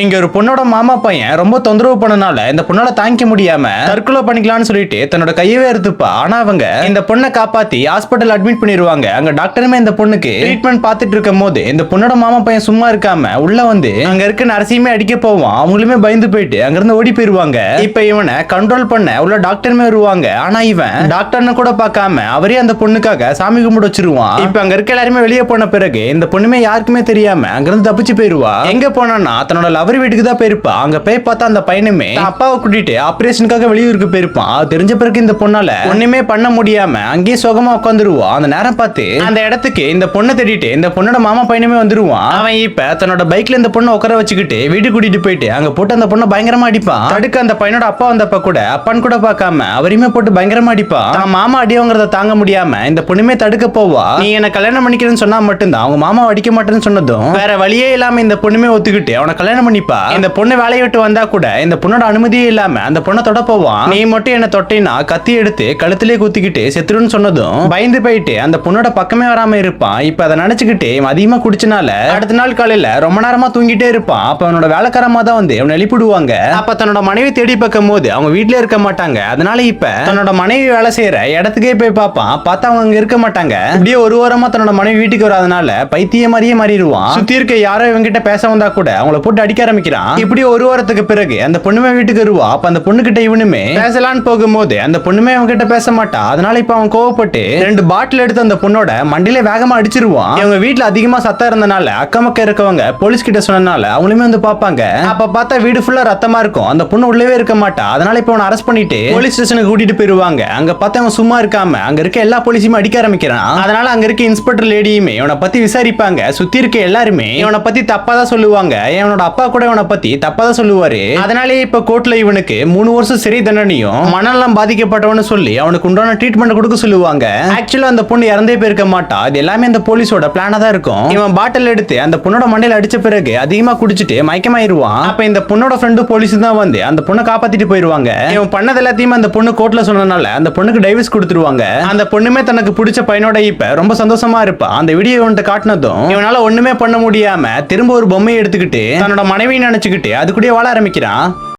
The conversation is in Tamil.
இங்க ஒரு பொண்ணோட மாமா பையன் ரொம்ப தொந்தரவு பண்ணனால இந்த பொண்ணால தாங்கிக்க முடியாம தற்கொலை பண்ணிக்கலாம்னு சொல்லிட்டு தன்னோட கையவே எடுத்துப்பா. ஆனா அவங்க இந்த பொண்ணை காப்பாத்தி ஹாஸ்பிட்டல் அட்மிட் பண்ணிடுவாங்க. அங்க டாக்டருமே இந்த பொண்ணுக்கு ட்ரீட்மெண்ட் பார்த்துட்டு இருக்கும் போது இந்த பொண்ணோட மாமா பையன் சும்மா இருக்காம உள்ள வந்து அங்க இருக்க நர்ஸையுமே அடிக்க போவான். அவங்களுமே பயந்து போயிட்டு அங்க இருந்து ஓடி போயிருவாங்க. இப்ப இவனை கண்ட்ரோல் பண்ண உள்ள டாக்டருமே வருவாங்க. ஆனா இவன் டாக்டர்னு கூட பார்க்காம அவரே அந்த பொண்ணுக்காக சாமி கும்பிட்டு வச்சிருவான். இப்ப அங்க இருக்க எல்லாருமே வெளியே போன பிறகு இந்த பொண்ணுமே யாருக்குமே தெரியாம அங்க இருந்து தப்பிச்சு போயிருவா. எங்க போனா தன்னோட லவர் வீட்டுக்கு தான் போயிருப்பா. அங்க போய் பார்த்தா அந்த பையனுமே அப்பாவை கூட்டிட்டு ஆபரேஷனுக்காக வெளியூருக்கு போயிருப்பான். தெரிஞ்ச பிறகு இந்த பொண்ணால ஒண்ணுமே பண்ண முடியாம அங்கேயே சுகமா உட்காந்துருவா. அந்த நேரம் பார்த்து அந்த இடத்துக்கு இந்த பொண்ணை தேடிட்டு இந்த பொண்ணோட மாமா பையனுமே வந்துருவான். அவன் இப்ப தன்னோட பைக்ல இந்த பொண்ணை உட்கார வச்சுக்கிட்டு வீட்டுக்கு கூட்டிட்டு போயிட்டு அங்க போட்டு அந்த பொண்ணை பயங்கரமா அடிப்பான். தடுக்க அந்த பையனோட அப்பா வந்தப்ப கூட அப்பான்னு கூட பார்க்காம அவரையுமே போட்டு பயங்கரமா அடிப்பான். தான் மாமா அடிவாங்கிறத தாங்க முடியாம இந்த பொண்ணுமே தடுக்க போவா. நீ என்ன கல்யாணம் பண்ணிக்கிறேன்னு சொன்னா மட்டும்தான் அவங்க மாமா அடிக்க மாட்டேன்னு சொன்னதும் வேற வழியே இல்லாம இந்த பொண்ணுமே ஒத்துக்கிட்டு அவனை கல்யாணம் பண்ணிப்பா. இந்த பொண்ணு வேலையை விட்டு வந்தா கூட இந்த பொண்ணோட அனுமதியே இல்லாம அந்த பொண்ணை தொட போவான். நீ மட்டும் என்ன தொட்டினா கத்தி எடுத்து கழுத்திலே குத்திக்கிட்டு செத்துருன்னு சொன்னதும் பயந்து போயிட்டு அந்த பொண்ணோட பக்கமே வராம இருப்பான். இப்ப அதை நினைச்சுக்கிட்டு அதிகமா குடிச்சனால அடுத்த நாள் காலையில ரொம்ப நேரமா தூங்கிட்டே இருப்பான். அப்ப அவனோட வேலைக்காரமா தான் வந்து அவனை எழுப்பிடுவாங்க. அப்ப தன்னோட மனைவி தேடி பார்க்கும் போது அவங்க வீட்டுல இருக்க மாட்டாங்க. அதனால இப்ப தன்னோட மனைவி வேலை செய்யற இடத்துக்கே போய் பார்ப்பான். பார்த்தா அவங்க அங்க இருக்க மாட்டாங்க. இப்படியே ஒரு வாரமா தன்னோட மனைவி வீட்டுக்கு வராதனால பைத்திய மாதிரியே மாறிடுவான். சுத்தி இருக்க யாரோ இவங்கிட்ட பேச வந்தா கூட அவங்கள போட்டு அடிக்க ஆரம்பிக்கிறான். இப்படி ஒரு வாரத்துக்கு பிறகு அந்த பொண்ணுமே வீட்டுக்கு வருவா. அப்ப அந்த பொண்ணு கிட்ட இவனுமே பேசலான்னு போகும்போது அந்த பொண்ணுமே அவங்க கிட்ட பேச மாட்டா. அதனால இப்ப அவன் கோவப்பட்டு 2 பாட்டில் எடுத்து அந்த பொண்ணோட மண்டியில வேகமா அடிச்சிருவான். இவங்க வீட்டுல அதிகமா சத்தம் இருந்தனால அக்கம் பக்கம் இருக்கவங்க போலீஸ் கிட்ட சொன்னனால அவங்களுமே வந்து பாப்பாங்க. அப்ப பார்த்தா வீடு ஃபுல்லா ரத்தமா இருக்கும். அந்த பொண்ணு உள்ளவே இருக்க மாட்டா. அதனால இப்ப அவனை அரெஸ்ட் பண்ணிட்டு போலீஸ் ஸ்டேஷனுக்கு கூட்டிட்டு போயிருவாங்க. அங்க பார்த்தா அவன் சும்மா இருக்காம அங்க இருக்க எல்லா போலீஸுமே அடிக்க ஆரம்பிக்கிறான். அதனால அங்க இருக்க இன்ஸ்பெக்டர் லேடியுமே இவனை பத்தி விசாரிப்பாங்க. சுத்தி இருக்க எல்லாருமே இவனை பத்தி தப்பா தான் சொல்லுவாங்க. இவனோட அப்பா கூட இவனை பத்தி தப்பா தான் சொல்லுவாரு. அதனாலே இப்ப கோர்ட்ல இவனுக்கு 3 வருஷம் சிறை தண்டனையும் மனநலம் பாதிக்கப்பட்டவனு சொல்லி அவனுக்கு உண்டான ட்ரீட்மெண்ட் கொடுக்க சொல்லுவாங்க. ஆக்சுவலா அந்த பொண்ணு இறந்தே போயிருக்க மாட்டா. இது எல்லாமே அந்த போலீஸோட பிளானா தான் இருக்கும். இவன் பாட்டில் எடுத்து அந்த பொண்ணோட மண்டையில அடிச்ச பிறகு அதிகமா குடிச்சிட்டு மயக்கமாயிருவான். அப்ப இந்த பொண்ணோட ஃப்ரெண்டு போலீஸ் தான் வந்து அந்த பொண்ணை காப்பாத்திட்டு போயிருவாங்க. இவன் பண்ணது எல்லாத்தையும் அந்த பொண்ணு கோர்ட்ல சொன்னனால அந்த பொண்ணுக்கு டைவர்ஸ் கொடுத்துருவாங்க. அந்த பொண்ணுமே தனக்கு பிடிச்ச பையனோட இப்ப ரொம்ப சந்தோஷமா இருப்பா. அந்த வீடியோ இவன்ட்ட காட்டினதும் இவனால ஒண்ணுமே பண்ண முடியாம திரும்ப ஒரு பொம்மையை எடுத்துக்கிட்டு தன்னோட மனைவி நினைச்சுக்கிட்டு அது கூட வாழ ஆரம்பிக்கிறான்.